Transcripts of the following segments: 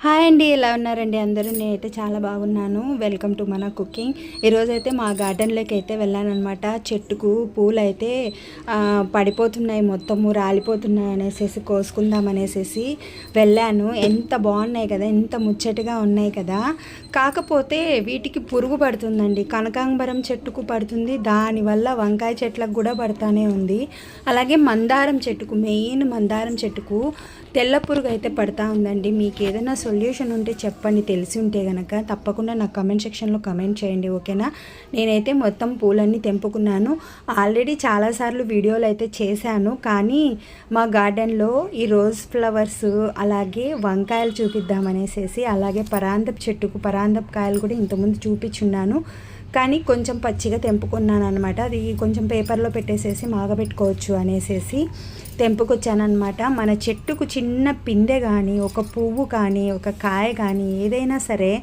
Hi అండి, ఎలా ఉన్నారండి అందరూ? నేనైతే చాలా బాగున్నాను. వెల్కమ్ టు మన కుకింగ్. ఈరోజైతే మా గార్డెన్లోకి అయితే వెళ్ళానమాట. చెట్టుకు పూలు అయితే పడిపోతున్నాయి, మొత్తము రాలిపోతున్నాయి అనేసి కోసుకుందాం అనేసి వెళ్ళాను. ఎంత బాగున్నాయి కదా, ఎంత ముచ్చటగా ఉన్నాయి కదా. కాకపోతే వీటికి పురుగు పడుతుందండి. కనకాంబరం చెట్టుకు పడుతుంది, దానివల్ల వంకాయ చెట్లకు కూడా పడుతూనే ఉంది. అలాగే మందారం చెట్టుకు, మెయిన్ మందారం చెట్టుకు తెల్ల పురుగు అయితే పడతా ఉందండి. మీకు ఏదైనా సొల్యూషన్ ఉంటే చెప్పండి, తెలిసి ఉంటే కనుక తప్పకుండా నాకు కమెంట్ సెక్షన్లో కమెంట్ చేయండి, ఓకేనా? నేనైతే మొత్తం పూలన్నీ తెంపుకున్నాను. ఆల్రెడీ చాలాసార్లు వీడియోలు అయితే చేశాను, కానీ మా గార్డెన్లో ఈ రోజ్ ఫ్లవర్స్ అలాగే వంకాయలు చూపిద్దామనేసి, అలాగే పరాందపు చెట్టుకు పరాందపు కాయలు కూడా ఇంతకుముందు చూపించున్నాను, కానీ కొంచెం పచ్చిగా తెంపుకున్నాను అనమాట. అది కొంచెం పేపర్లో పెట్టేసేసి మాగబెట్టుకోవచ్చు అనేసి తెంపుకొచ్చానమాట. మన చెట్టుకు చిన్న పిందె కానీ, ఒక పువ్వు కానీ, ఒక కాయ కానీ ఏదైనా సరే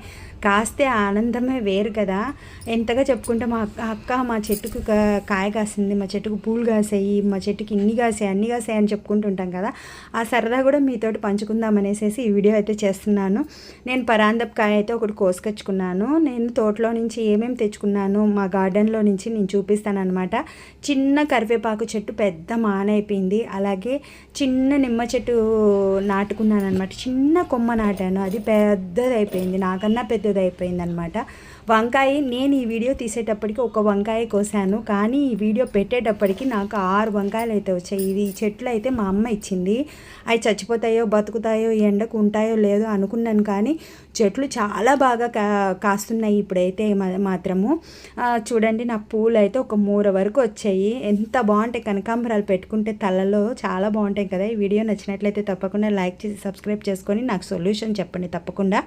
కాస్తే ఆనందమే వేరు కదా. ఎంతగా చెప్పుకుంటే మా చెట్టుకు కాయ కాసింది, మా చెట్టుకు పూలు కాసాయి, మా చెట్టుకి ఇన్ని కాసాయి అన్ని కాసాయి అని చెప్పుకుంటుంటాం కదా. ఆ సరదా కూడా మీతోటి పంచుకుందాం అనేసి ఈ వీడియో అయితే చేస్తున్నాను. నేను పరాందపు కాయ అయితే ఒకటి కోసుకొచ్చుకున్నాను. నేను తోటలో నుంచి ఏమేమి తెచ్చుకున్నాను మా గార్డెన్లో నుంచి నేను చూపిస్తాను అనమాట. చిన్న కరివేపాకు చెట్టు పెద్ద మానైపోయింది. అలాగే చిన్న నిమ్మ చెట్టు నాటుకున్నాను అనమాట. చిన్న కొమ్మ నాటాను, అది పెద్దది అయిపోయింది, నాకన్నా పెద్దది అయిపోయింది అనమాట. వంకాయ నేను ఈ వీడియో తీసేటప్పటికి ఒక వంకాయ కోసాను, కానీ ఈ వీడియో పెట్టేటప్పటికి నాకు 6 వంకాయలు అయితే వచ్చాయి. ఇది చెట్లు అయితే మా అమ్మ ఇచ్చింది. అవి చచ్చిపోతాయో బతుకుతాయో ఎండకు ఉంటాయో లేదో అనుకున్నాను, కానీ చెట్లు చాలా బాగా కాస్తున్నాయి ఇప్పుడైతే మాత్రము. చూడండి, నా పూలు అయితే ఒక 3 వరకు వచ్చాయి. ఎంత బాగుంటాయి, కనకాంబరాలు పెట్టుకుంటే తలలో చాలా బాగుంటాయి కదా. ఈ వీడియో నచ్చినట్లయితే తప్పకుండా లైక్ చేసి సబ్స్క్రైబ్ చేసుకొని నాకు సొల్యూషన్ చెప్పండి తప్పకుండా.